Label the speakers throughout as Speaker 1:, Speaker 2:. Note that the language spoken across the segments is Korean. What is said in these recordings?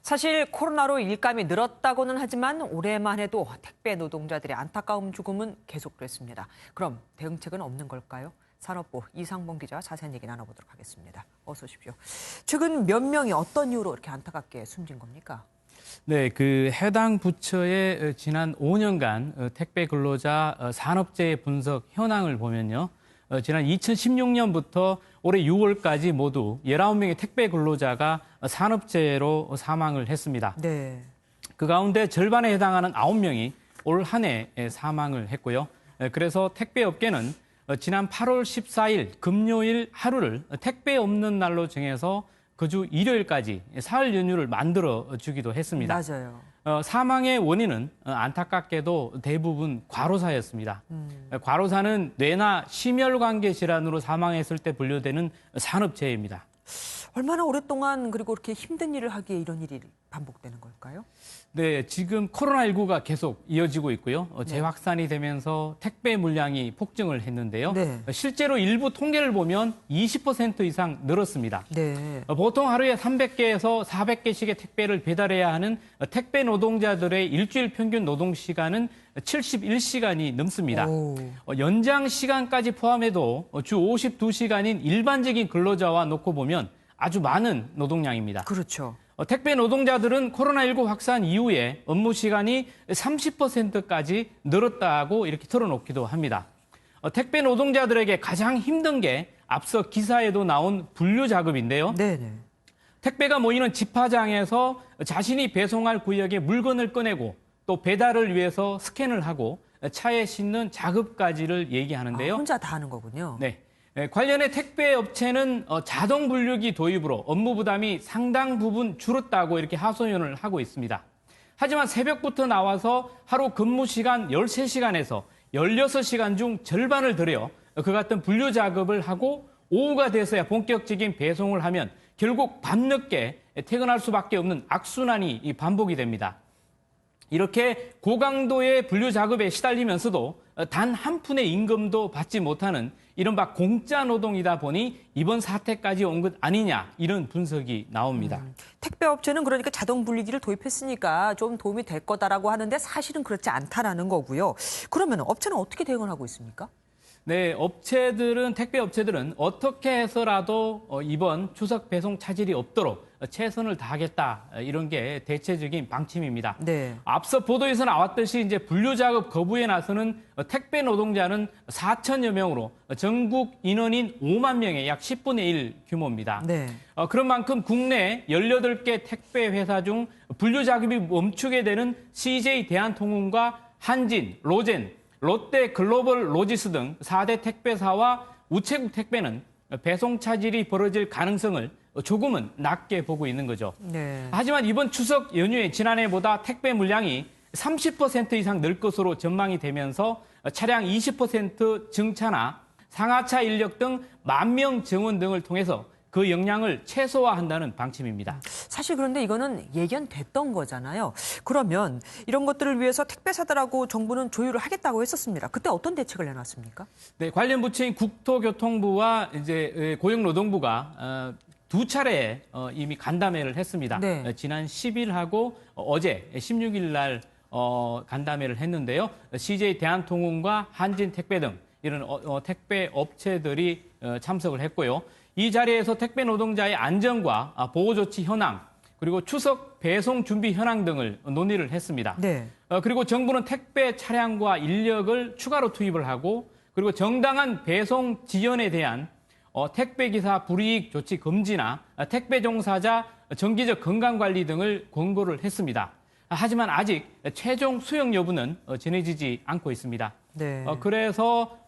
Speaker 1: 사실 코로나로 일감이 늘었다고는 하지만 올해만 해도 택배 노동자들의 안타까운 죽음은 계속됐습니다. 그럼 대응책은 없는 걸까요? 산업부 이상봉 기자와 자세한 얘기 나눠보도록 하겠습니다. 어서 오십시오. 최근 몇 명이 어떤 이유로 이렇게 안타깝게 숨진 겁니까?
Speaker 2: 네, 해당 부처의 지난 5년간 택배 근로자 산업재해 분석 현황을 보면요. 지난 2016년부터 올해 6월까지 모두 19명의 택배 근로자가 산업재해로 사망을 했습니다.
Speaker 1: 네.
Speaker 2: 그 가운데 절반에 해당하는 9명이 올 한 해 사망을 했고요. 그래서 택배업계는 지난 8월 14일 금요일 하루를 택배 없는 날로 정해서 그 주 일요일까지 사흘 연휴를 만들어 주기도 했습니다.
Speaker 1: 맞아요.
Speaker 2: 사망의 원인은 안타깝게도 대부분 과로사였습니다. 과로사는 뇌나 심혈관계 질환으로 사망했을 때 분류되는 산업재해입니다.
Speaker 1: 얼마나 오랫동안 그리고 이렇게 힘든 일을 하기에 이런 일이 반복되는 걸까요?
Speaker 2: 네, 지금 코로나19가 계속 이어지고 있고요. 재확산이 되면서 택배 물량이 폭증을 했는데요.
Speaker 1: 네.
Speaker 2: 실제로 일부 통계를 보면 20% 이상 늘었습니다.
Speaker 1: 네.
Speaker 2: 보통 하루에 300개에서 400개씩의 택배를 배달해야 하는 택배 노동자들의 일주일 평균 노동 시간은 71시간이 넘습니다. 연장 시간까지 포함해도 주 52시간인 일반적인 근로자와 놓고 보면 아주 많은 노동량입니다.
Speaker 1: 그렇죠.
Speaker 2: 택배 노동자들은 코로나19 확산 이후에 업무 시간이 30%까지 늘었다고 이렇게 털어놓기도 합니다. 택배 노동자들에게 가장 힘든 게 앞서 기사에도 나온 분류 작업인데요.
Speaker 1: 네네.
Speaker 2: 택배가 모이는 집화장에서 자신이 배송할 구역에 물건을 꺼내고 또 배달을 위해서 스캔을 하고 차에 싣는 작업까지를 얘기하는데요.
Speaker 1: 혼자 다 하는 거군요.
Speaker 2: 네. 관련해 택배 업체는 자동 분류기 도입으로 업무 부담이 상당 부분 줄었다고 이렇게 하소연을 하고 있습니다. 하지만 새벽부터 나와서 하루 근무 시간 13시간에서 16시간 중 절반을 들여 그 같은 분류 작업을 하고 오후가 돼서야 본격적인 배송을 하면 결국 밤늦게 퇴근할 수밖에 없는 악순환이 반복이 됩니다. 이렇게 고강도의 분류 작업에 시달리면서도 단 한 푼의 임금도 받지 못하는 이른바 공짜 노동이다 보니 이번 사태까지 온 것 아니냐 이런 분석이 나옵니다.
Speaker 1: 택배업체는 그러니까 자동 분리기를 도입했으니까 좀 도움이 될 거다라고 하는데 사실은 그렇지 않다라는 거고요. 그러면 업체는 어떻게 대응을 하고 있습니까?
Speaker 2: 네, 택배 업체들은 어떻게 해서라도 이번 추석 배송 차질이 없도록 최선을 다하겠다 이런 게 대체적인 방침입니다.
Speaker 1: 네.
Speaker 2: 앞서 보도에서 나왔듯이 이제 분류 작업 거부에 나서는 택배 노동자는 4천여 명으로 전국 인원인 5만 명의 약 10분의 1 규모입니다.
Speaker 1: 네.
Speaker 2: 그런 만큼 국내 18개 택배 회사 중 분류 작업이 멈추게 되는 CJ 대한통운과 한진, 로젠, 롯데 글로벌 로지스 등 4대 택배사와 우체국 택배는 배송 차질이 벌어질 가능성을 조금은 낮게 보고 있는 거죠.
Speaker 1: 네.
Speaker 2: 하지만 이번 추석 연휴에 지난해보다 택배 물량이 30% 이상 늘 것으로 전망이 되면서 차량 20% 증차나 상하차 인력 등 만명 증원 등을 통해서 그 영향을 최소화한다는 방침입니다.
Speaker 1: 사실 그런데 이거는 예견됐던 거잖아요. 그러면 이런 것들을 위해서 택배사들하고 정부는 조율을 하겠다고 했었습니다. 그때 어떤 대책을 내놨습니까?
Speaker 2: 네, 관련 부처인 국토교통부와 이제 고용노동부가 두 차례 이미 간담회를 했습니다.
Speaker 1: 네.
Speaker 2: 지난 10일하고 어제 16일 날 간담회를 했는데요. CJ 대한통운과 한진택배 등 이런 택배 업체들이 참석을 했고요. 이 자리에서 택배 노동자의 안전과 보호 조치 현황, 그리고 추석 배송 준비 현황 등을 논의를 했습니다.
Speaker 1: 네.
Speaker 2: 그리고 정부는 택배 차량과 인력을 추가로 투입을 하고, 그리고 정당한 배송 지연에 대한 택배기사 불이익 조치 금지나 택배 종사자 정기적 건강관리 등을 권고를 했습니다. 하지만 아직 최종 수용 여부는 정해지지 않고 있습니다.
Speaker 1: 네.
Speaker 2: 그래서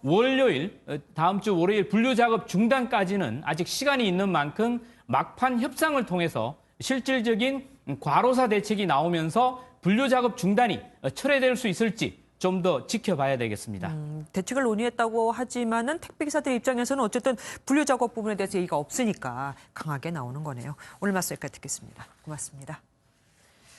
Speaker 2: 다음 주 월요일 분류 작업 중단까지는 아직 시간이 있는 만큼 막판 협상을 통해서 실질적인 과로사 대책이 나오면서 분류 작업 중단이 철회될 수 있을지 좀 더 지켜봐야 되겠습니다.
Speaker 1: 대책을 논의했다고 하지만은 택배기사들 입장에서는 어쨌든 분류 작업 부분에 대해서 얘기가 없으니까 강하게 나오는 거네요. 오늘 말씀 여기까지 듣겠습니다. 고맙습니다.